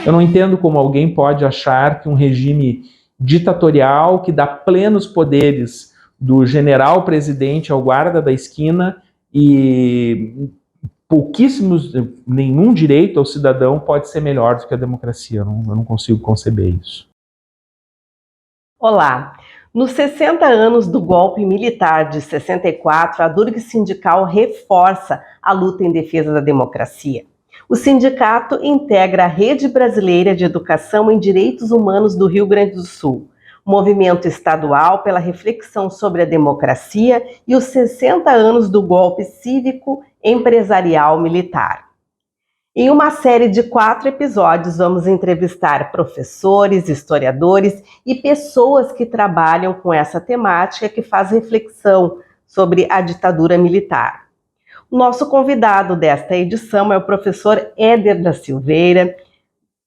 Eu não entendo como alguém pode achar que um regime ditatorial que dá plenos poderes do general presidente ao guarda da esquina e pouquíssimos, nenhum direito ao cidadão pode ser melhor do que a democracia. Eu não consigo conceber isso. Olá! Nos 60 anos do golpe militar de 64, a Durg Sindical reforça a luta em defesa da democracia. O sindicato integra a Rede Brasileira de Educação em Direitos Humanos do Rio Grande do Sul, movimento estadual pela reflexão sobre a democracia e os 60 anos do golpe cívico-empresarial militar. Em uma série de 4 episódios, vamos entrevistar professores, historiadores e pessoas que trabalham com essa temática que faz reflexão sobre a ditadura militar. O nosso convidado desta edição é o professor Éder da Silveira,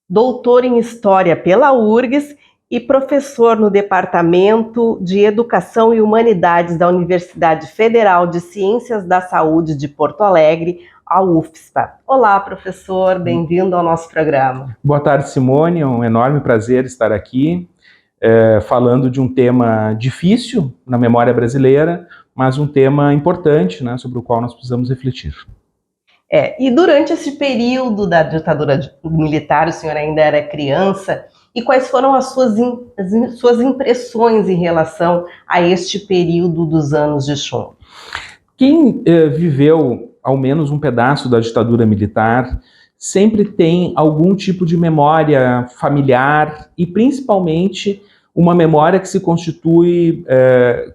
doutor em História pela URGS e professor no Departamento de Educação e Humanidades da Universidade Federal de Ciências da Saúde de Porto Alegre, a UFSPA. Olá, professor, bem-vindo ao nosso programa. Boa tarde, Simone, é um enorme prazer estar aqui, falando de um tema difícil na memória brasileira, mas um tema importante, né, sobre o qual nós precisamos refletir. E durante esse período da ditadura militar, o senhor ainda era criança, e quais foram as suas impressões em relação a este período dos anos de chumbo? Quem viveu ao menos um pedaço da ditadura militar sempre tem algum tipo de memória familiar e principalmente uma memória que se constitui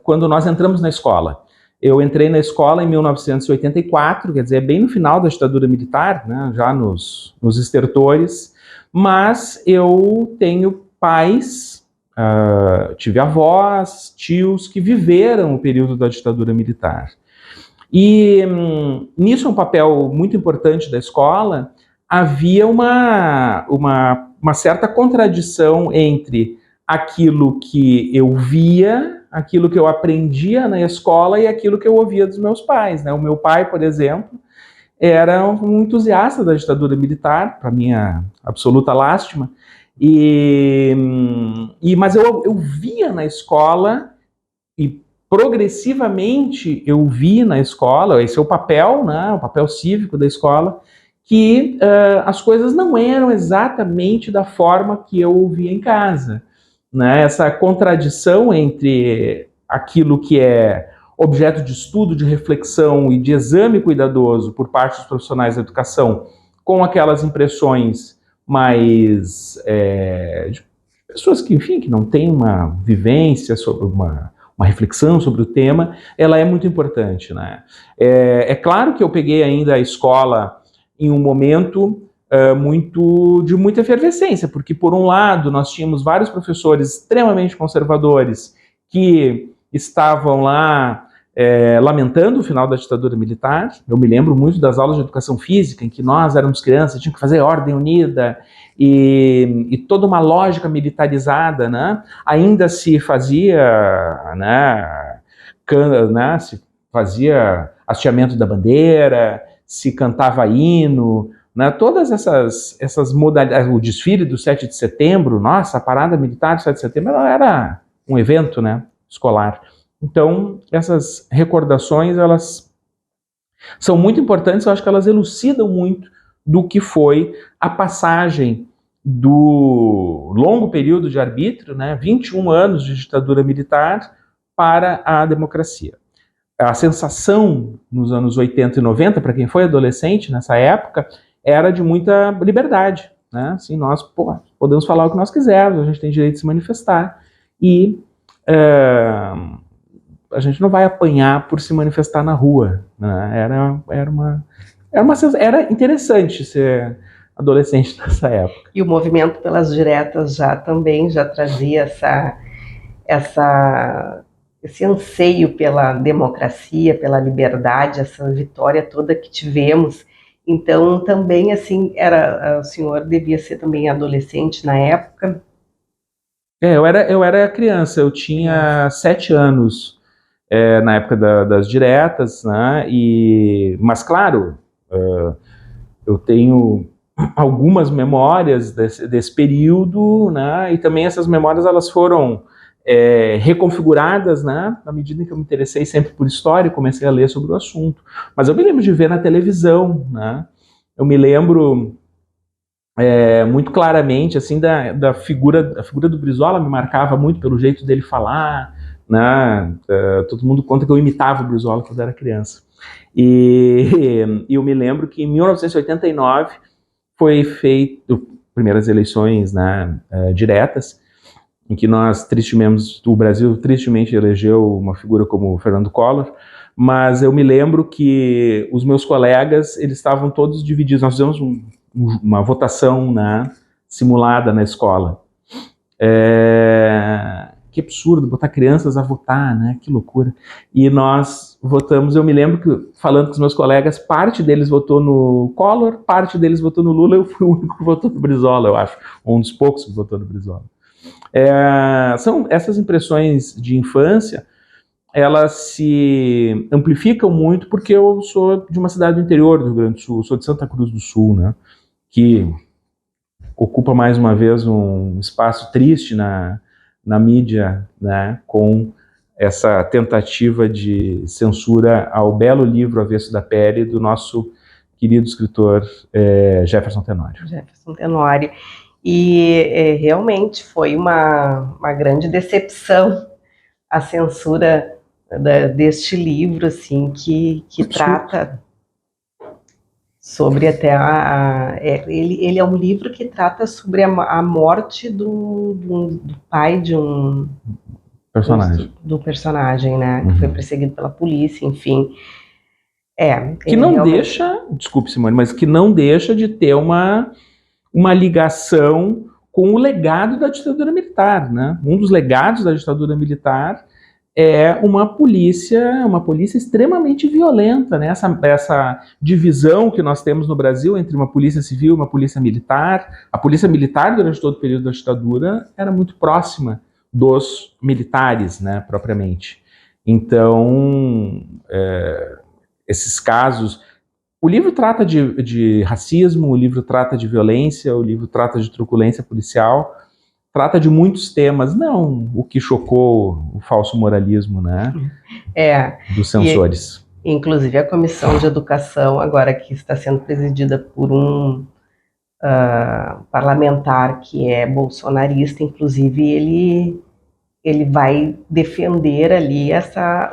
quando nós entramos na escola. Eu entrei na escola em 1984, quer dizer, bem no final da ditadura militar, né, já nos estertores, mas eu tenho pais, tive avós, tios que viveram o período da ditadura militar. E nisso é um papel muito importante da escola. Havia uma certa contradição entre aquilo que eu via, aquilo que eu aprendia na escola e aquilo que eu ouvia dos meus pais, né? O meu pai, por exemplo, era um entusiasta da ditadura militar, para minha absoluta lástima, mas eu via na escola e progressivamente eu vi na escola, esse é o papel, né, o papel cívico da escola, que as coisas não eram exatamente da forma que eu ouvia em casa, né? Essa contradição entre aquilo que é objeto de estudo, de reflexão e de exame cuidadoso por parte dos profissionais da educação, com aquelas impressões mais de pessoas que, enfim, que não têm uma vivência sobre uma reflexão sobre o tema, ela é muito importante, né? É claro que eu peguei ainda a escola em um momento de muita efervescência, porque por um lado nós tínhamos vários professores extremamente conservadores que estavam lá lamentando o final da ditadura militar. Eu me lembro muito das aulas de educação física, em que nós éramos crianças, tínhamos que fazer ordem unida, e toda uma lógica militarizada, né? Ainda se fazia, se fazia hasteamento da bandeira, se cantava hino, né? Todas essas modalidades, o desfile do 7 de setembro, nossa, a parada militar do 7 de setembro ela era um evento, né, escolar. Então, essas recordações, elas são muito importantes, eu acho que elas elucidam muito do que foi a passagem do longo período de arbítrio, né, 21 anos de ditadura militar, para a democracia. A sensação nos anos 80 e 90, para quem foi adolescente nessa época, era de muita liberdade, né? Assim, nós podemos falar o que nós quisermos, a gente tem direito de se manifestar, e a gente não vai apanhar por se manifestar na rua, né? Era interessante ser adolescente nessa época. E o movimento pelas diretas já trazia esse anseio pela democracia, pela liberdade, essa vitória toda que tivemos. Então, também, assim, o senhor devia ser também adolescente na época? Eu era criança, eu tinha 7 anos na época das diretas, né? Mas, claro, eu tenho algumas memórias desse período, né? E também essas memórias elas foram reconfiguradas, né? Na medida em que eu me interessei sempre por história e comecei a ler sobre o assunto. Mas eu me lembro de ver na televisão, né? Eu me lembro muito claramente assim da figura, a figura do Brizola me marcava muito pelo jeito dele falar, né? Todo mundo conta que eu imitava o Brizola quando era criança. E eu me lembro que em 1989 foi feito primeiras eleições, né, diretas, em que o Brasil tristemente elegeu uma figura como o Fernando Collor, mas eu me lembro que os meus colegas, eles estavam todos divididos. Nós fizemos uma votação, né, simulada na escola. Que absurdo, botar crianças a votar, né, que loucura. E nós votamos, eu me lembro que, falando com os meus colegas, parte deles votou no Collor, parte deles votou no Lula, eu fui o único que votou no Brizola, eu acho, um dos poucos que votou no Brizola. São essas impressões de infância, elas se amplificam muito porque eu sou de uma cidade do interior do Rio Grande do Sul, eu sou de Santa Cruz do Sul, né, que ocupa mais uma vez um espaço triste na mídia, né, com essa tentativa de censura ao belo livro Avesso da Pele do nosso querido escritor Jefferson Tenório. Jefferson Tenório. E realmente foi uma grande decepção a censura deste livro, assim, que trata sobre até ele é um livro que trata sobre a morte do pai de um personagem, do personagem, né, que foi perseguido pela polícia, enfim. Que não deixa, desculpe, Simone, mas que não deixa de ter uma ligação com o legado da ditadura militar, né? Um dos legados da ditadura militar é uma polícia extremamente violenta, né? Essa divisão que nós temos no Brasil entre uma polícia civil e uma polícia militar. A polícia militar, durante todo o período da ditadura, era muito próxima dos militares, né, propriamente. Então, esses casos... O livro trata de racismo, o livro trata de violência, o livro trata de truculência policial, trata de muitos temas, não o que chocou o falso moralismo, né, dos censores. Inclusive a Comissão de Educação, agora que está sendo presidida por um parlamentar que é bolsonarista, inclusive ele vai defender ali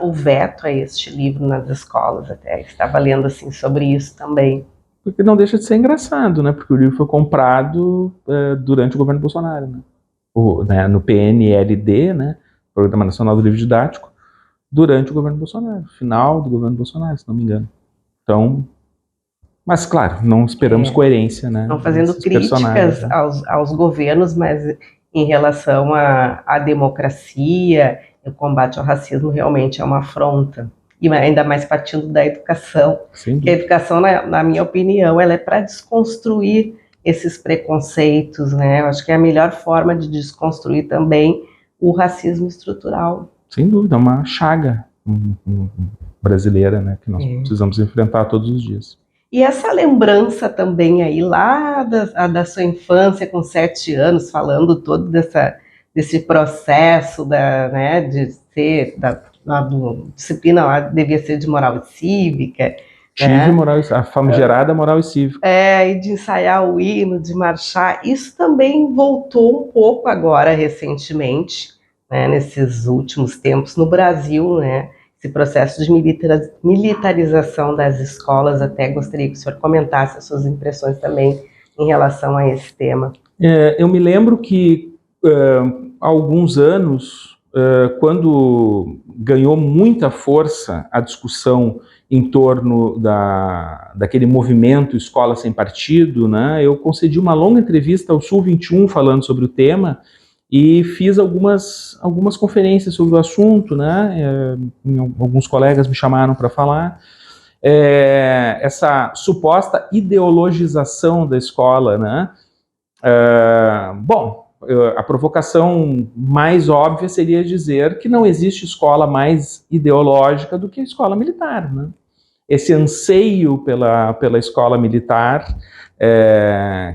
o veto a este livro nas escolas, até estava lendo assim sobre isso também. Porque não deixa de ser engraçado, né? Porque o livro foi comprado durante o governo Bolsonaro, né? No PNLD, né? Programa Nacional do Livro Didático, durante o governo Bolsonaro, final do governo Bolsonaro, se não me engano. Então, mas claro, não esperamos coerência, né? Não fazendo críticas, né, aos governos, mas em relação à democracia, o combate ao racismo realmente é uma afronta. E ainda mais partindo da educação. Porque a educação, na minha opinião, ela é para desconstruir esses preconceitos, né? Eu acho que é a melhor forma de desconstruir também o racismo estrutural. Sem dúvida, é uma chaga brasileira, né? Que nós precisamos enfrentar todos os dias. E essa lembrança também aí lá da sua infância com 7 anos, falando todo desse processo né, de ser disciplina lá devia ser de moral e cívica. Tive moral, a famigerada moral e cívica. E de ensaiar o hino, de marchar. Isso também voltou um pouco agora recentemente, né, nesses últimos tempos no Brasil, né? Esse processo de militarização das escolas, até gostaria que o senhor comentasse as suas impressões também em relação a esse tema. Eu me lembro que há alguns anos, quando ganhou muita força a discussão em torno daquele movimento Escola Sem Partido, né, eu concedi uma longa entrevista ao Sul 21 falando sobre o tema, e fiz algumas conferências sobre o assunto, né? Alguns colegas me chamaram para falar. Essa suposta ideologização da escola, né? A provocação mais óbvia seria dizer que não existe escola mais ideológica do que a escola militar, né? Esse anseio pela escola militar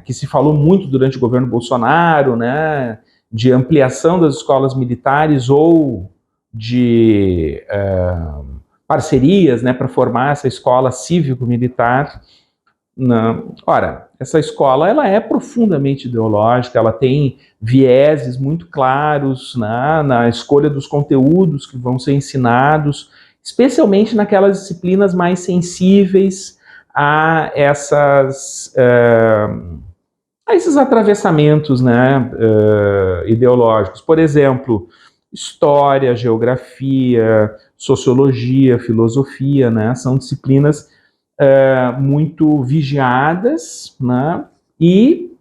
que se falou muito durante o governo Bolsonaro, né, de ampliação das escolas militares ou de parcerias, né, para formar essa escola cívico-militar. Ora, essa escola ela é profundamente ideológica, ela tem vieses muito claros, né, na escolha dos conteúdos que vão ser ensinados, especialmente naquelas disciplinas mais sensíveis a esses atravessamentos, né, ideológicos. Por exemplo, história, geografia, sociologia, filosofia, né, são disciplinas muito vigiadas, né, e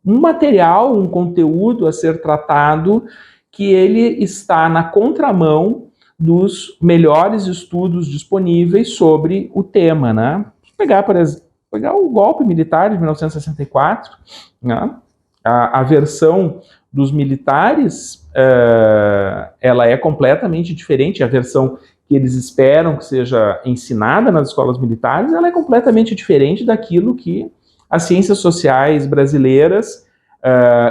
um material, um conteúdo a ser tratado que ele está na contramão dos melhores estudos disponíveis sobre o tema, né? Pegar, por exemplo, o golpe militar de 1964, né? A versão dos militares, ela é completamente diferente, a versão que eles esperam que seja ensinada nas escolas militares, ela é completamente diferente daquilo que as ciências sociais brasileiras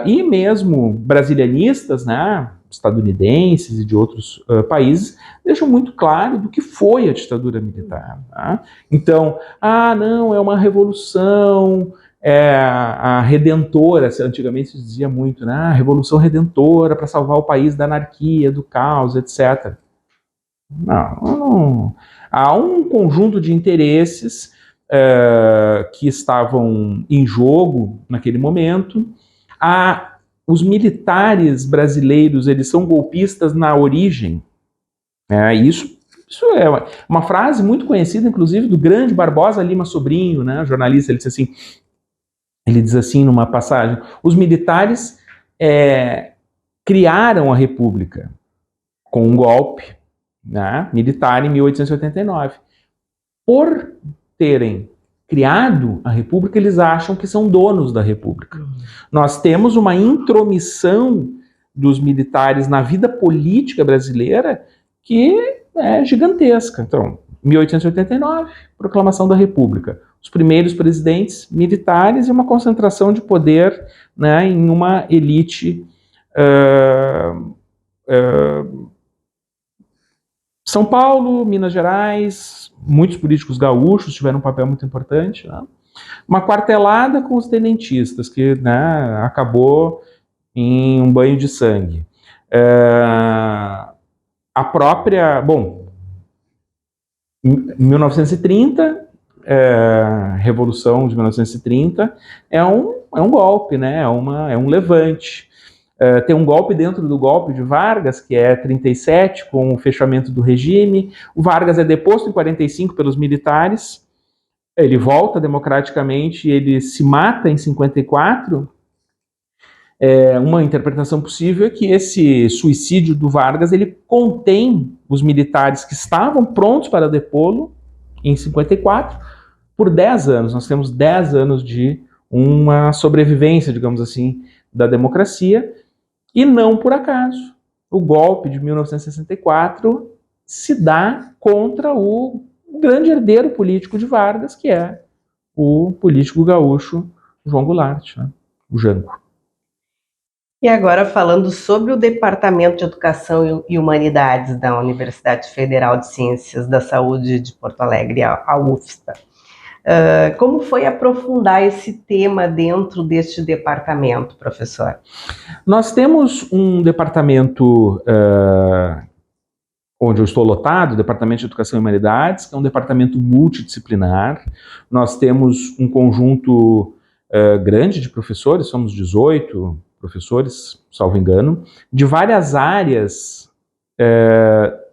e mesmo brasilianistas, né, estadunidenses e de outros países, deixam muito claro do que foi a ditadura militar. Tá? Então, não, é uma revolução a redentora, antigamente se dizia muito, né, a revolução redentora para salvar o país da anarquia, do caos, etc. Não. Há um conjunto de interesses que estavam em jogo naquele momento. Os militares brasileiros, eles são golpistas na origem. Isso é uma frase muito conhecida, inclusive, do grande Barbosa Lima Sobrinho, né, jornalista. Ele diz assim numa passagem: os militares criaram a República com um golpe, né, militar em 1889. Por terem criado a República, eles acham que são donos da República. Nós temos uma intromissão dos militares na vida política brasileira que é gigantesca. Então, 1889, proclamação da República. Os primeiros presidentes militares e uma concentração de poder, né, em uma elite São Paulo, Minas Gerais, muitos políticos gaúchos tiveram um papel muito importante. Né? Uma quartelada com os tenentistas, que, né, acabou em um banho de sangue. A própria... Bom, em 1930, Revolução de 1930, é um golpe, né? É um levante. Tem um golpe dentro do golpe de Vargas, que é 37, com o fechamento do regime. O Vargas é deposto em 45 pelos militares, ele volta democraticamente, ele se mata em 54. Uma interpretação possível é que esse suicídio do Vargas, ele contém os militares que estavam prontos para depô-lo em 54 por 10 anos. Nós temos 10 anos de uma sobrevivência, digamos assim, da democracia. E não por acaso, o golpe de 1964 se dá contra o grande herdeiro político de Vargas, que é o político gaúcho João Goulart, né? O Jango. E agora falando sobre o Departamento de Educação e Humanidades da Universidade Federal de Ciências da Saúde de Porto Alegre, a UFSPA. Como foi aprofundar esse tema dentro deste departamento, professor? Nós temos um departamento onde eu estou lotado, o Departamento de Educação e Humanidades, que é um departamento multidisciplinar. Nós temos um conjunto grande de professores, somos 18 professores, salvo engano, de várias áreas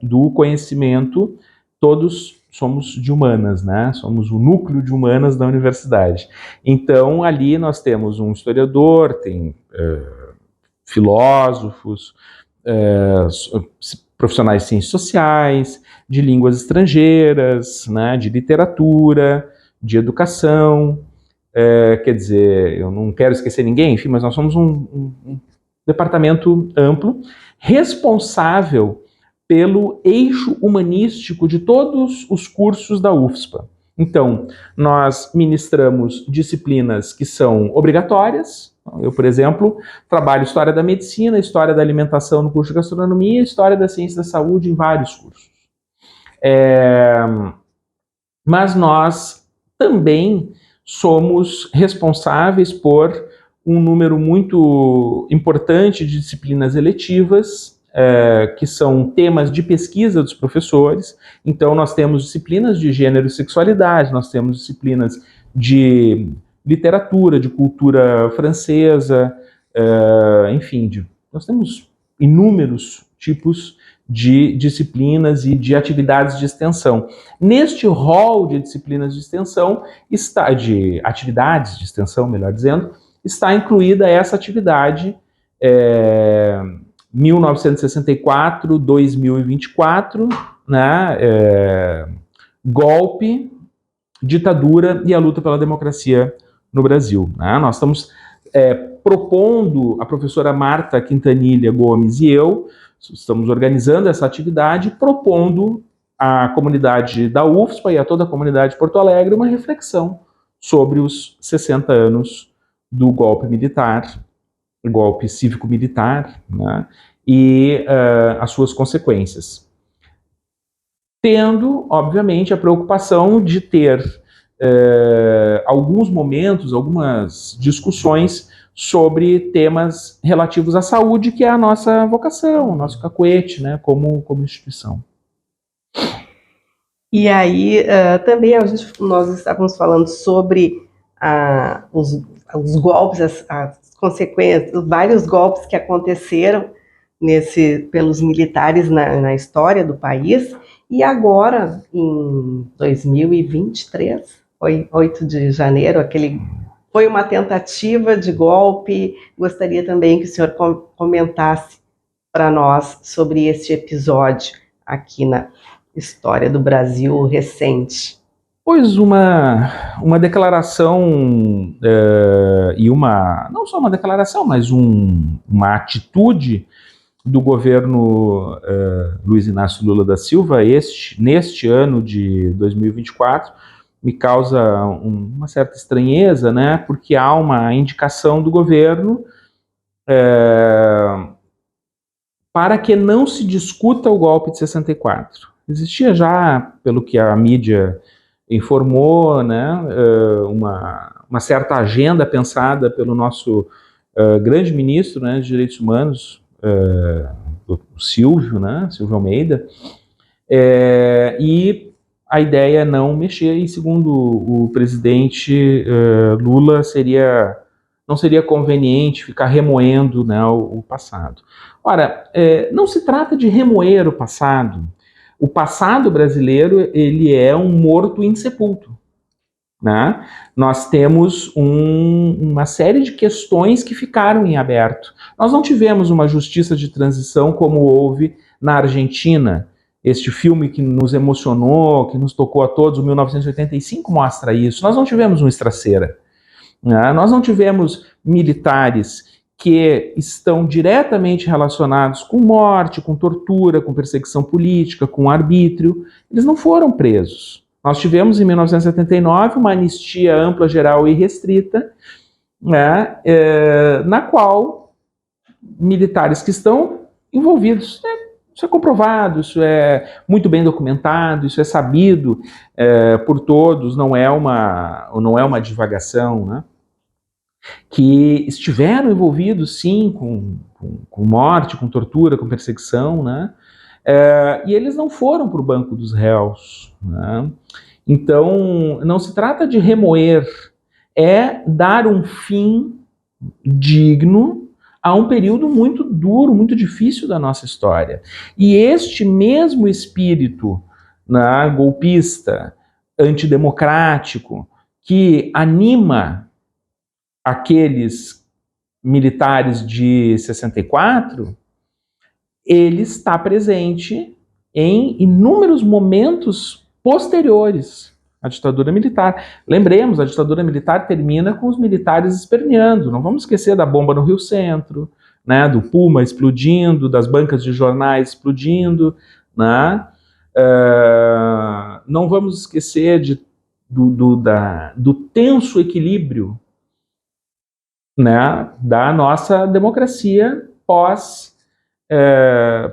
do conhecimento, todos somos de humanas, né? Somos o núcleo de humanas da universidade. Então, ali nós temos um historiador, tem filósofos, profissionais de ciências sociais, de línguas estrangeiras, né? De literatura, de educação. Quer dizer, eu não quero esquecer ninguém, enfim, mas nós somos um departamento amplo, responsável pelo eixo humanístico de todos os cursos da UFSPA. Então, nós ministramos disciplinas que são obrigatórias. Eu, por exemplo, trabalho História da Medicina, História da Alimentação no curso de Gastronomia, História da Ciência da Saúde em vários cursos. Mas nós também somos responsáveis por um número muito importante de disciplinas eletivas, que são temas de pesquisa dos professores. Então, nós temos disciplinas de gênero e sexualidade, nós temos disciplinas de literatura, de cultura francesa, enfim, nós temos inúmeros tipos de disciplinas e de atividades de extensão. Neste rol de disciplinas de extensão, de atividades de extensão, melhor dizendo, está incluída essa atividade 1964-2024, né, golpe, ditadura e a luta pela democracia no Brasil. Né? Nós estamos propondo, a professora Marta Quintanilha Gomes e eu, estamos organizando essa atividade, propondo à comunidade da UFSPA e a toda a comunidade de Porto Alegre uma reflexão sobre os 60 anos do golpe militar, golpe cívico-militar, né, e as suas consequências. Tendo, obviamente, a preocupação de ter alguns momentos, algumas discussões sobre temas relativos à saúde, que é a nossa vocação, o nosso cacuete, né, como instituição. E aí, também nós estávamos falando sobre os golpes, as consequências, vários golpes que aconteceram pelos militares na história do país, e agora, em 2023, foi 8 de janeiro, foi uma tentativa de golpe. Gostaria também que o senhor comentasse para nós sobre esse episódio aqui na história do Brasil recente. Pois uma declaração e não só uma declaração, mas uma atitude do governo Luiz Inácio Lula da Silva neste ano de 2024 me causa uma certa estranheza, né? Porque há uma indicação do governo para que não se discuta o golpe de 64. Existia já, pelo que a mídia informou, né, uma certa agenda pensada pelo nosso grande ministro, né, de Direitos Humanos, o Silvio, né, Silvio Almeida, e a ideia é não mexer, e segundo o presidente Lula, não seria conveniente ficar remoendo, né, o passado. Ora, não se trata de remoer o passado. O passado brasileiro, ele é um morto insepulto. Né? Nós temos uma série de questões que ficaram em aberto. Nós não tivemos uma justiça de transição como houve na Argentina. Este filme que nos emocionou, que nos tocou a todos, o 1985, mostra isso. Nós não tivemos um Estraceira. Né? Nós não tivemos militares que estão diretamente relacionados com morte, com tortura, com perseguição política, com arbítrio. Eles não foram presos. Nós tivemos, em 1979, uma anistia ampla, geral e restrita, né, na qual militares que estão envolvidos, né, isso é comprovado, isso é muito bem documentado, isso é sabido por todos, não é uma divagação, né, que estiveram envolvidos, sim, com morte, com tortura, com perseguição, né, e eles não foram para o banco dos réus. Né? Então, não se trata de remoer, é dar um fim digno a um período muito duro, muito difícil da nossa história. E este mesmo espírito, né, golpista, antidemocrático, que anima aqueles militares de 64, ele está presente em inúmeros momentos posteriores à ditadura militar. Lembremos, a ditadura militar termina com os militares esperneando. Não vamos esquecer da bomba no Rio Centro, né, do Puma explodindo, das bancas de jornais explodindo. Né? Não vamos esquecer do tenso equilíbrio, né, da nossa democracia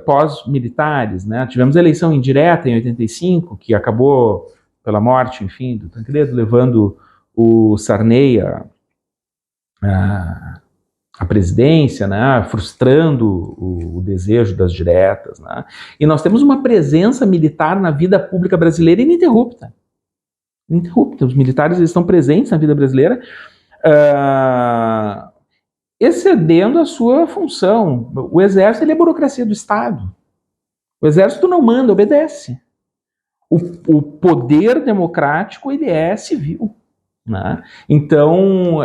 pós-militares, né? Tivemos a eleição indireta em 85, que acabou pela morte, enfim, do Tancredo, levando o Sarney a presidência, né, frustrando o desejo das diretas, né? E nós temos uma presença militar na vida pública brasileira ininterrupta. Ininterrupta. Os militares estão presentes na vida brasileira, excedendo a sua função. O exército ele é a burocracia do Estado. O exército não manda, obedece. O poder democrático ele é civil. Né? Então,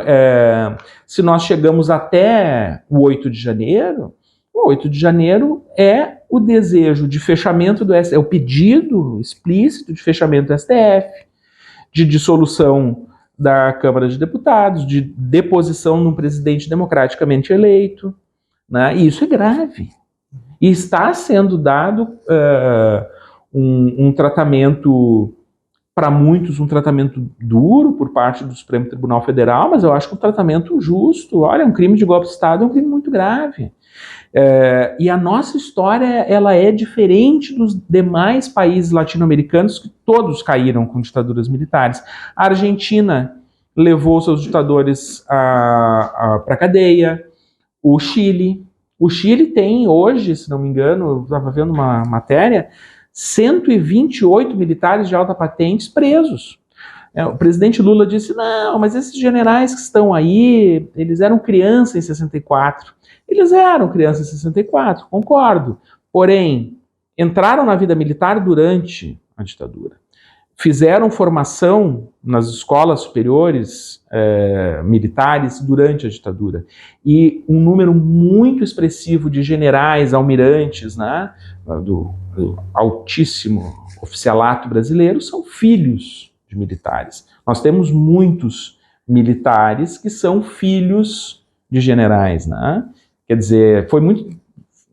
se nós chegamos até o 8 de janeiro, o 8 de janeiro é o desejo de fechamento do STF, é o pedido explícito de fechamento do STF, de dissolução da Câmara de Deputados, de deposição de um presidente democraticamente eleito, né? E isso é grave. E está sendo dado um tratamento, para muitos, um tratamento duro por parte do Supremo Tribunal Federal, mas eu acho que um tratamento justo. Olha, um crime de golpe de Estado é um crime muito grave. E a nossa história ela é diferente dos demais países latino-americanos, que todos caíram com ditaduras militares. A Argentina levou seus ditadores para a cadeia. O Chile tem hoje, se não me engano, eu estava vendo uma matéria, 128 militares de alta patente presos. O presidente Lula disse, não, mas esses generais que estão aí, eles eram crianças em 64. Eles eram crianças em 64, concordo. Porém, entraram na vida militar durante a ditadura. Fizeram formação nas escolas superiores militares durante a ditadura. E um número muito expressivo de generais, almirantes, né, do altíssimo oficialato brasileiro, são filhos de militares. Nós temos muitos militares que são filhos de generais, né? Quer dizer, foi muito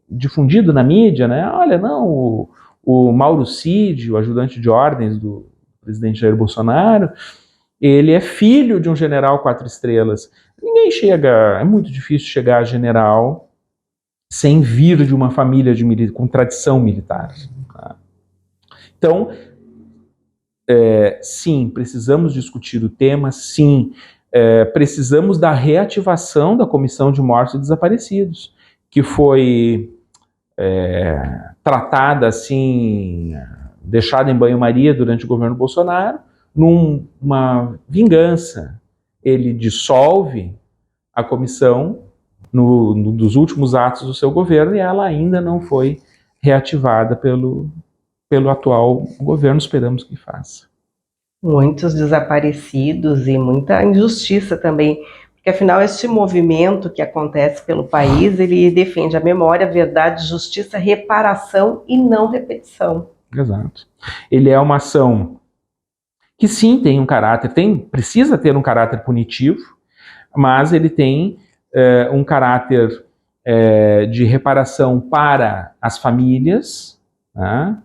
difundido na mídia, né? Olha, não, o Mauro Cid, o ajudante de ordens do presidente Jair Bolsonaro, ele é filho de um general 4 estrelas. Ninguém chega, é muito difícil chegar a general sem vir de uma família com tradição militar. Tá? Então, sim, precisamos discutir o tema, sim, precisamos da reativação da Comissão de Mortos e Desaparecidos, que foi tratada assim, deixada em banho-maria durante o governo Bolsonaro, numa vingança. Ele dissolve a comissão dos últimos atos do seu governo e ela ainda não foi reativada pelo atual governo, esperamos que faça. Muitos desaparecidos e muita injustiça também, porque afinal este movimento que acontece pelo país, ele defende a memória, a verdade, justiça, reparação e não repetição. Exato. Ele é uma ação que sim tem um caráter, precisa ter um caráter punitivo, mas ele tem um caráter de reparação para as famílias, né?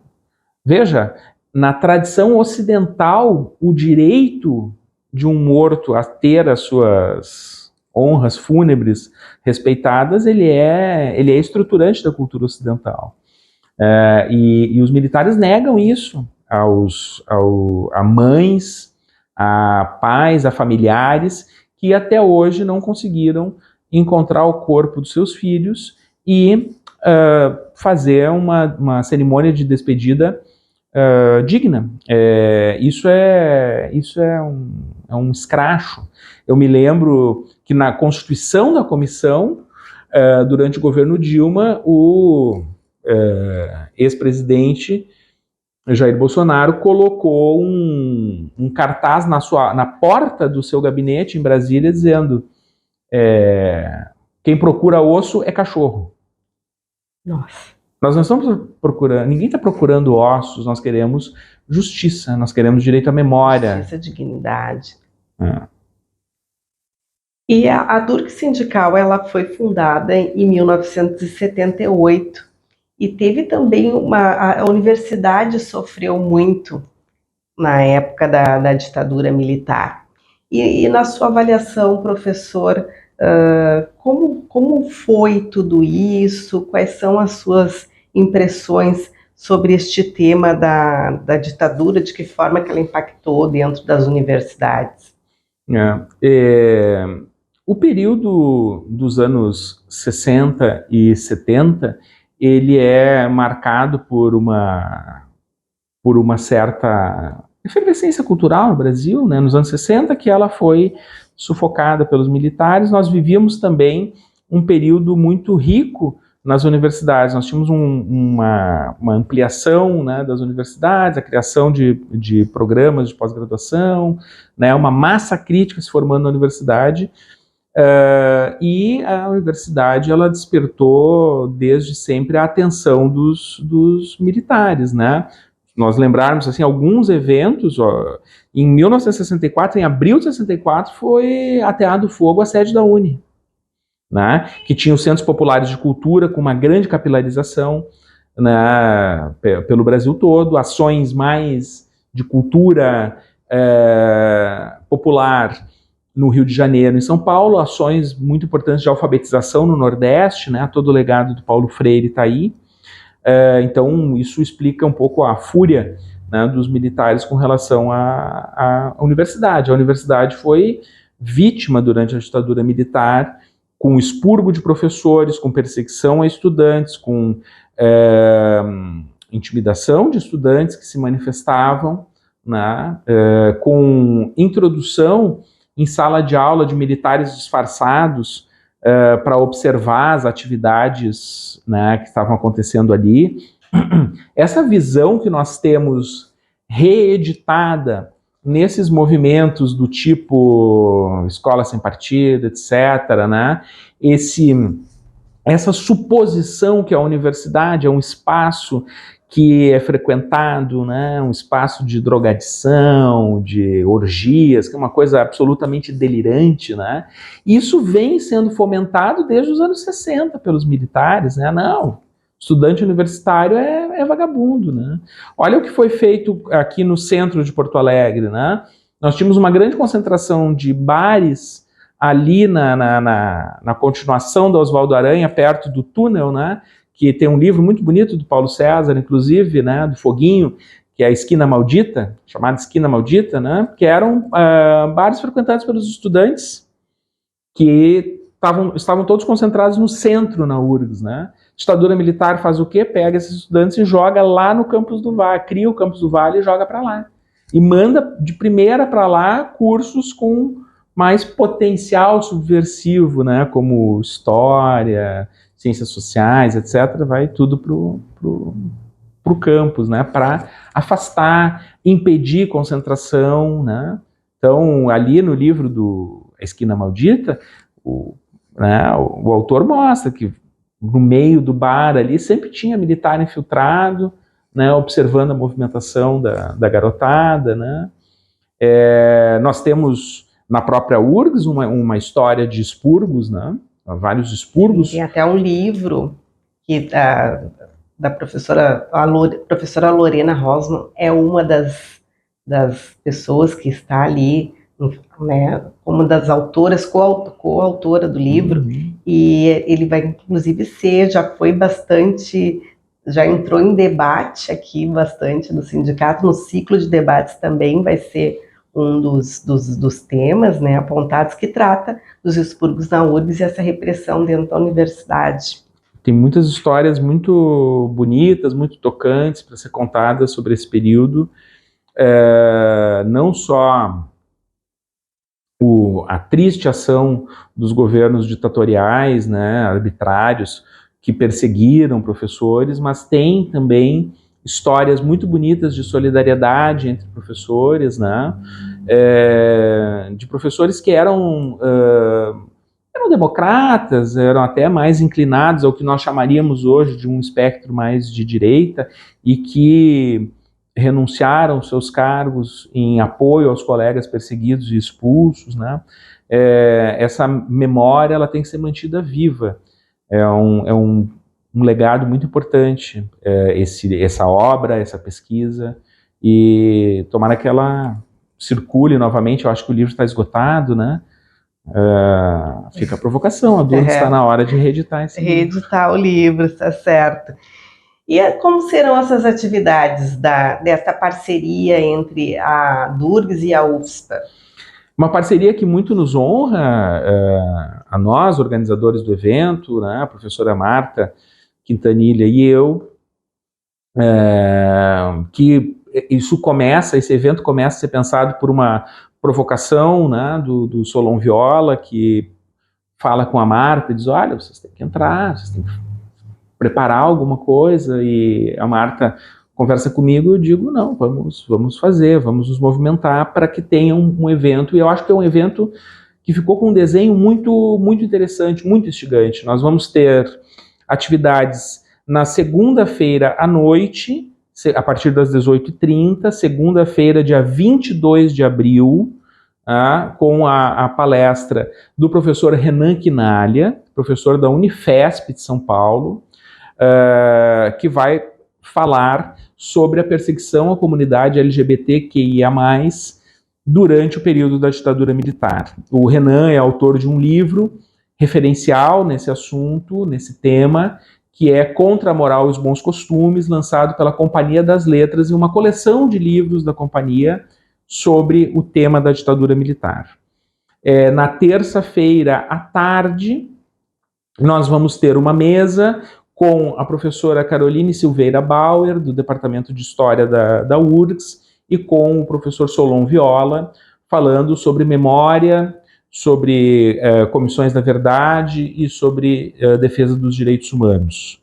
Veja, na tradição ocidental, o direito de um morto a ter as suas honras fúnebres respeitadas, ele é estruturante da cultura ocidental. E os militares negam isso a mães, a pais, a familiares, que até hoje não conseguiram encontrar o corpo dos seus filhos e fazer uma cerimônia de despedida digna. Isso é um escracho. Eu me lembro que na constituição da comissão, durante o governo Dilma, o ex-presidente Jair Bolsonaro colocou um cartaz na porta do seu gabinete em Brasília dizendo quem procura osso é cachorro. Nossa. Nós não estamos procurando, ninguém está procurando ossos, nós queremos justiça, nós queremos direito à memória. Justiça, dignidade. E a Durk Sindical, ela foi fundada em 1978 e teve também a universidade sofreu muito na época da ditadura militar. E na sua avaliação, professor, como foi tudo isso? Quais são as suas impressões sobre este tema da ditadura, de que forma que ela impactou dentro das universidades? O período dos anos 60 e 70, ele é marcado por uma certa efervescência cultural no Brasil, né? Nos anos 60, que ela foi sufocada pelos militares. Nós vivíamos também um período muito rico nas universidades. Nós tínhamos uma ampliação, né, das universidades, a criação de programas de pós-graduação, né, uma massa crítica se formando na universidade. E a universidade, ela despertou desde sempre a atenção dos militares, né? Nós lembrarmos assim, alguns eventos, em 1964, em abril de 64, foi ateado fogo a sede da UNE, né, que tinha os centros populares de cultura com uma grande capilarização, né, pelo Brasil todo, ações mais de cultura popular no Rio de Janeiro, em São Paulo, ações muito importantes de alfabetização no Nordeste, né, todo o legado do Paulo Freire está aí. Então, isso explica um pouco a fúria, né, dos militares com relação à universidade. A universidade foi vítima durante a ditadura militar, com expurgo de professores, com perseguição a estudantes, com intimidação de estudantes que se manifestavam, né, com introdução em sala de aula de militares disfarçados para observar as atividades, né, que estavam acontecendo ali. Essa visão que nós temos reeditada nesses movimentos do tipo escola sem partido, etc., né, essa suposição que a universidade é um espaço que é frequentado, né, um espaço de drogadição, de orgias, que é uma coisa absolutamente delirante, né? Isso vem sendo fomentado desde os anos 60 pelos militares, né? Não, estudante universitário é vagabundo, né? Olha o que foi feito aqui no centro de Porto Alegre, né? Nós tínhamos uma grande concentração de bares ali na continuação da Oswaldo Aranha, perto do túnel, né? Que tem um livro muito bonito do Paulo César, inclusive, né, do Foguinho, que é a Esquina Maldita, chamada Esquina Maldita, né, que eram bares frequentados pelos estudantes que estavam todos concentrados no centro, na URGS, né. A ditadura militar faz o quê? Pega esses estudantes e joga lá no Campus do Vale, cria o Campus do Vale e joga para lá. E manda de primeira para lá cursos com mais potencial subversivo, né, como história, ciências sociais, etc., vai tudo pro campus, né, para afastar, impedir concentração, né. Então, ali no livro do A Esquina Maldita, o autor mostra que no meio do bar ali sempre tinha militar infiltrado, né, observando a movimentação da garotada, né. Nós temos na própria URGS uma história de expurgos, né, vários expurgos. Tem até um livro que da professora Lorena Rosman é uma das pessoas que está ali, né, como das autoras, coautora do livro, e ele vai inclusive já entrou em debate aqui bastante no sindicato, no ciclo de debates também vai ser um dos temas, né, apontados, que trata dos expurgos na URGS e essa repressão dentro da universidade. Tem muitas histórias muito bonitas, muito tocantes para ser contadas sobre esse período. Não só a triste ação dos governos ditatoriais, né, arbitrários, que perseguiram professores, mas tem também histórias muito bonitas de solidariedade entre professores, né, de professores que eram democratas, eram até mais inclinados ao que nós chamaríamos hoje de um espectro mais de direita, e que renunciaram seus cargos em apoio aos colegas perseguidos e expulsos, né? Essa memória, ela tem que ser mantida viva. É um legado muito importante, essa obra, essa pesquisa, e tomara que ela circule novamente. Eu acho que o livro está esgotado, né? Fica a provocação, a Durgs está na hora de reeditar esse livro. Reeditar o livro, está certo. E como serão essas atividades desta parceria entre a Durgs e a UFSPA? Uma parceria que muito nos honra, a nós, organizadores do evento, né, a professora Marta Quintanilha e eu, que esse evento começa a ser pensado por uma provocação, né, do Solon Viola, que fala com a Marta e diz, olha, vocês têm que entrar, vocês têm que preparar alguma coisa, e a Marta conversa comigo e eu digo, não, vamos fazer, vamos nos movimentar para que tenha um evento, e eu acho que é um evento que ficou com um desenho muito, muito interessante, muito instigante. Nós vamos ter atividades na segunda-feira à noite, a partir das 18h30, segunda-feira, dia 22 de abril, com a palestra do professor Renan Quinalha, professor da Unifesp de São Paulo, que vai falar sobre a perseguição à comunidade LGBTQIA+, durante o período da ditadura militar. O Renan é autor de um livro referencial nesse assunto, nesse tema, que é Contra a Moral e os Bons Costumes, lançado pela Companhia das Letras, e uma coleção de livros da companhia sobre o tema da ditadura militar. Na terça-feira à tarde, nós vamos ter uma mesa com a professora Caroline Silveira Bauer, do Departamento de História da URGS, e com o professor Solon Viola, falando sobre memória, sobre comissões da verdade e sobre defesa dos direitos humanos.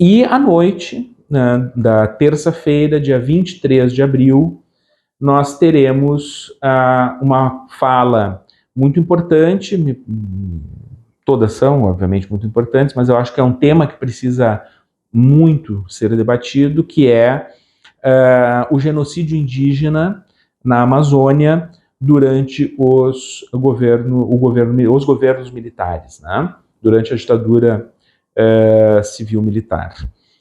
E à noite, da terça-feira, dia 23 de abril, nós teremos uma fala muito importante, todas são, obviamente, muito importantes, mas eu acho que é um tema que precisa muito ser debatido, que é o genocídio indígena na Amazônia durante os governos militares, né? Durante a ditadura civil-militar.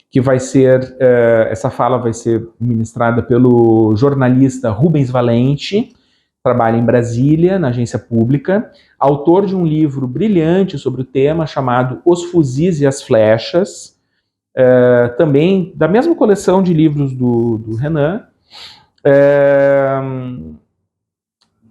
Que vai ser, essa fala vai ser ministrada pelo jornalista Rubens Valente, trabalha em Brasília, na agência pública, autor de um livro brilhante sobre o tema, chamado Os Fuzis e as Flechas, também da mesma coleção de livros do Renan,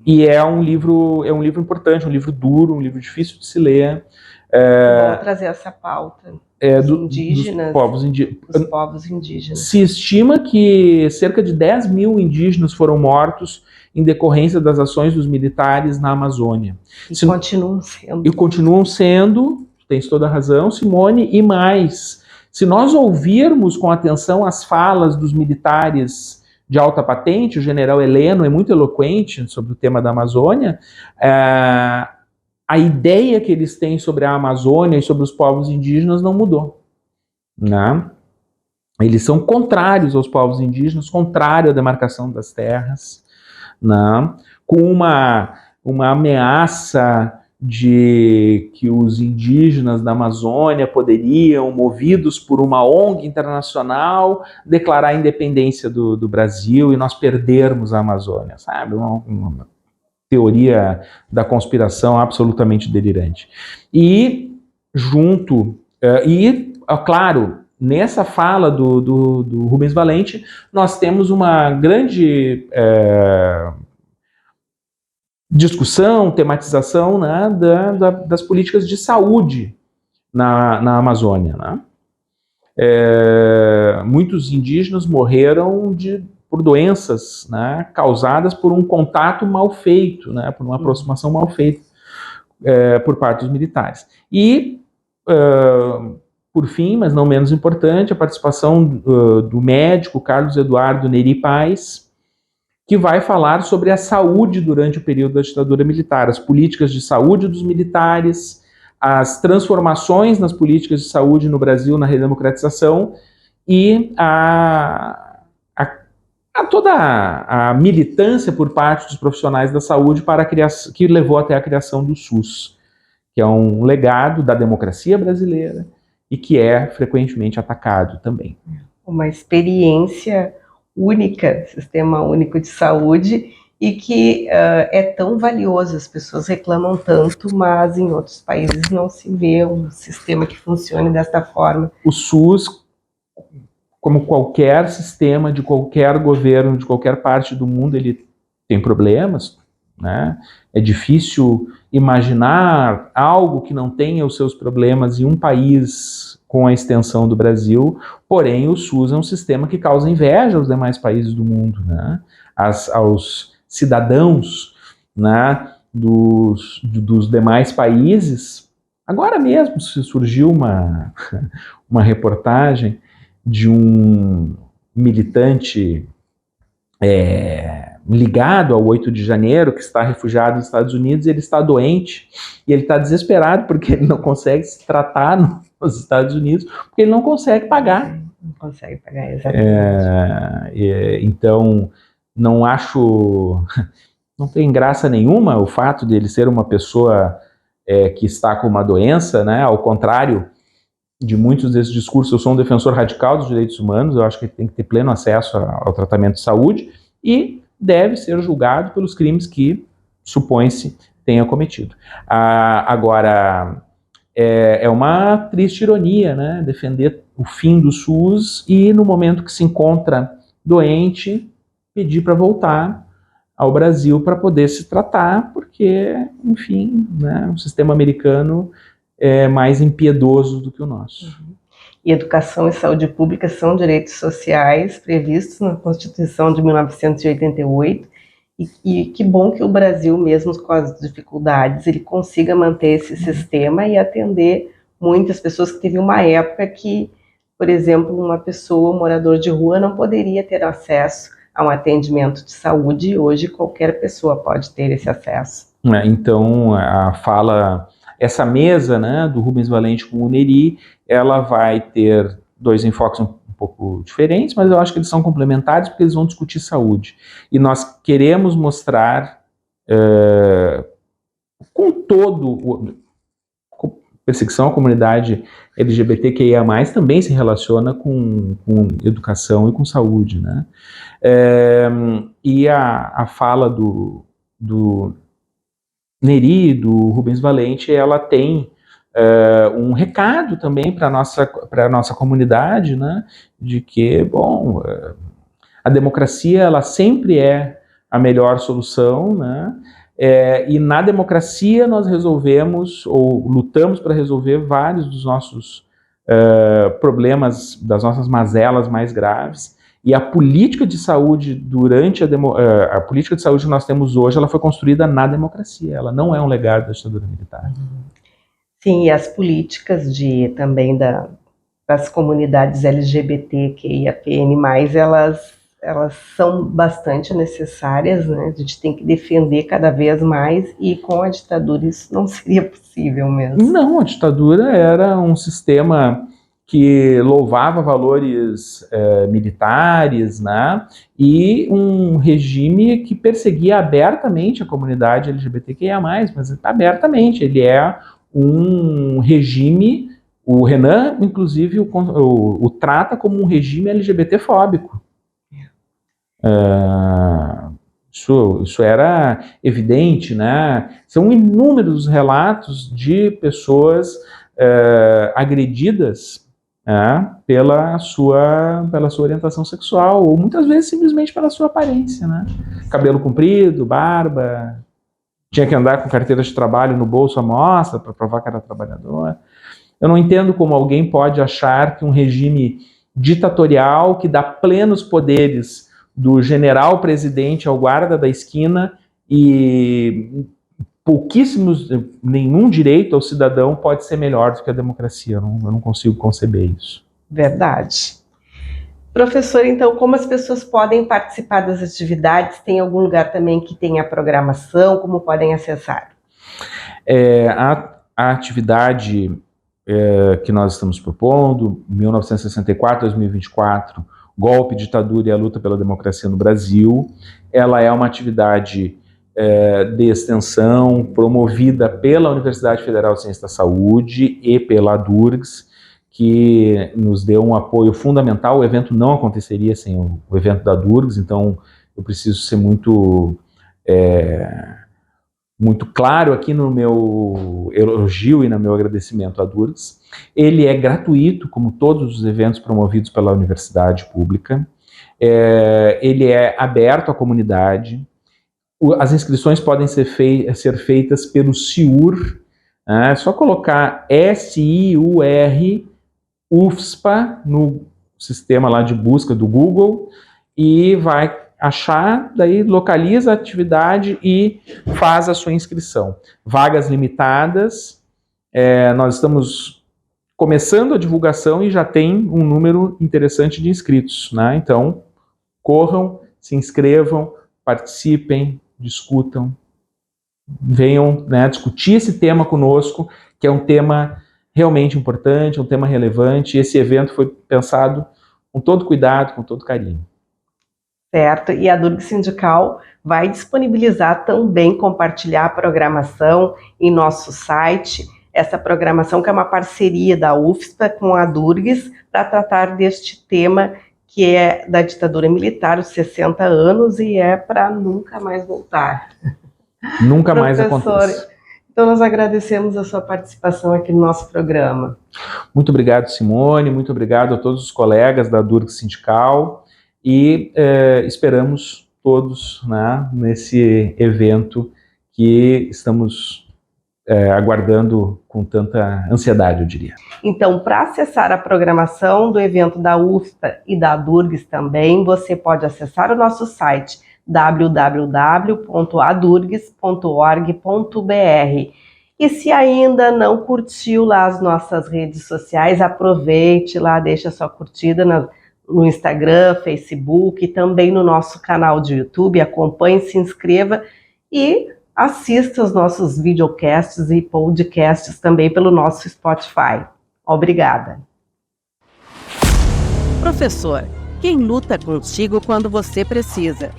e é um livro importante, um livro duro, um livro difícil de se ler. Vou trazer essa pauta. Indígenas, dos povos indígenas. Se estima que cerca de 10 mil indígenas foram mortos em decorrência das ações dos militares na Amazônia. E continuam sendo, tens toda a razão, Simone, e mais. Se nós ouvirmos com atenção as falas dos militares de alta patente, o general Heleno é muito eloquente sobre o tema da Amazônia, a ideia que eles têm sobre a Amazônia e sobre os povos indígenas não mudou, né? Eles são contrários aos povos indígenas, contrários à demarcação das terras, né? Com uma ameaça de que os indígenas da Amazônia poderiam, movidos por uma ONG internacional, declarar a independência do Brasil e nós perdermos a Amazônia, sabe? Uma teoria da conspiração absolutamente delirante. E claro, nessa fala do Rubens Valente, nós temos uma grande discussão, tematização, né, das políticas de saúde na Amazônia, né? Muitos indígenas morreram por doenças, né, causadas por um contato mal feito, né, por uma aproximação mal feita por parte dos militares. E, por fim, mas não menos importante, a participação do médico Carlos Eduardo Neri Paz, que vai falar sobre a saúde durante o período da ditadura militar, as políticas de saúde dos militares, as transformações nas políticas de saúde no Brasil na redemocratização e toda a militância por parte dos profissionais da saúde que levou até a criação do SUS, que é um legado da democracia brasileira e que é frequentemente atacado também. Uma experiência única, Sistema Único de Saúde, e que é tão valioso, as pessoas reclamam tanto, mas em outros países não se vê um sistema que funcione desta forma. O SUS, como qualquer sistema de qualquer governo, de qualquer parte do mundo, ele tem problemas, né? É difícil imaginar algo que não tenha os seus problemas em um país com a extensão do Brasil, porém o SUS é um sistema que causa inveja aos demais países do mundo, né? Aos cidadãos, né, dos demais países. Agora mesmo surgiu uma reportagem de um militante ligado ao 8 de janeiro, que está refugiado nos Estados Unidos, e ele está doente, e ele está desesperado porque ele não consegue se tratar nos Estados Unidos, porque ele não consegue pagar. Não consegue pagar, exatamente. Então, não tem graça nenhuma o fato de ele ser uma pessoa que está com uma doença, né? Ao contrário de muitos desses discursos, eu sou um defensor radical dos direitos humanos, eu acho que ele tem que ter pleno acesso ao tratamento de saúde e deve ser julgado pelos crimes que supõe-se tenha cometido. Agora, é uma triste ironia, né? Defender o fim do SUS e, no momento que se encontra doente, pedir para voltar ao Brasil para poder se tratar, porque, enfim, né, o sistema americano é mais impiedoso do que o nosso. E educação e saúde pública são direitos sociais previstos na Constituição de 1988, e que bom que o Brasil, mesmo com as dificuldades, ele consiga manter esse sistema e atender muitas pessoas, que teve uma época que, por exemplo, uma pessoa, um morador de rua, não poderia ter acesso a um atendimento de saúde, e hoje qualquer pessoa pode ter esse acesso. Então, essa mesa, né, do Rubens Valente com o Neri, ela vai ter dois enfoques um pouco diferentes, mas eu acho que eles são complementares porque eles vão discutir saúde. E nós queremos mostrar perseguição à comunidade LGBTQIA+, também se relaciona com educação e com saúde, né? E a fala do Neri, do Rubens Valente, ela tem um recado também para a nossa comunidade, né? De que, bom, a democracia ela sempre é a melhor solução, né? E na democracia nós resolvemos, ou lutamos para resolver vários dos nossos problemas, das nossas mazelas mais graves, e a política de saúde a política de saúde que nós temos hoje, ela foi construída na democracia, ela não é um legado da ditadura militar. Sim, e as políticas também das comunidades LGBTQIAPN+, elas são bastante necessárias, né? A gente tem que defender cada vez mais, e com a ditadura isso não seria possível mesmo. Não, a ditadura era um sistema que louvava valores militares, né? E um regime que perseguia abertamente a comunidade LGBTQIA+, mas abertamente, ele é um regime, o Renan, inclusive, o trata como um regime LGBT-fóbico. Isso era evidente, né? São inúmeros relatos de pessoas agredidas pela sua orientação sexual, ou muitas vezes simplesmente pela sua aparência, né? Cabelo comprido, barba, tinha que andar com carteira de trabalho no bolso à mostra para provar que era trabalhador. Eu não entendo como alguém pode achar que um regime ditatorial que dá plenos poderes do general presidente ao guarda da esquina e nenhum direito ao cidadão pode ser melhor do que a democracia. Eu não consigo conceber isso. Verdade. Professor, então, como as pessoas podem participar das atividades? Tem algum lugar também que tenha programação? Como podem acessar? A atividade que nós estamos propondo, 1964-2024, Golpe, Ditadura e a Luta pela Democracia no Brasil, ela é uma atividade de extensão promovida pela Universidade Federal de Ciências da Saúde e pela DURGS, que nos deu um apoio fundamental. O evento não aconteceria sem o evento da Durgs, então eu preciso ser muito claro aqui no meu elogio e no meu agradecimento à Durgs. Ele é gratuito, como todos os eventos promovidos pela universidade pública. Ele é aberto à comunidade. As inscrições podem ser feitas pelo SIUR. É só colocar SIUR UFSPA no sistema lá de busca do Google e vai achar, daí localiza a atividade e faz a sua inscrição. Vagas limitadas, nós estamos começando a divulgação e já tem um número interessante de inscritos, né? Então, corram, se inscrevam, participem, discutam, venham, né, discutir esse tema conosco, que é um tema realmente importante, um tema relevante, e esse evento foi pensado com todo cuidado, com todo carinho. Certo, e a Durgs Sindical vai disponibilizar também, compartilhar a programação em nosso site, essa programação que é uma parceria da UFSPA com a Durgs para tratar deste tema que é da ditadura militar, os 60 anos, e é para nunca mais voltar. Nunca mais acontece. Então nós agradecemos a sua participação aqui no nosso programa. Muito obrigado, Simone, muito obrigado a todos os colegas da Durgs Sindical e esperamos todos, né, nesse evento que estamos aguardando com tanta ansiedade, eu diria. Então, para acessar a programação do evento da UFSPA e da Durgs também, você pode acessar o nosso site www.adurgs.org.br. E se ainda não curtiu lá as nossas redes sociais, aproveite lá, deixa sua curtida no Instagram, Facebook e também no nosso canal de YouTube. Acompanhe, se inscreva e assista os nossos videocasts e podcasts também pelo nosso Spotify. Obrigada. Professor, quem luta contigo quando você precisa?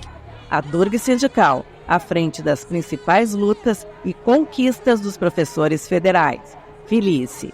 A Durgs Sindical, à frente das principais lutas e conquistas dos professores federais. Felice.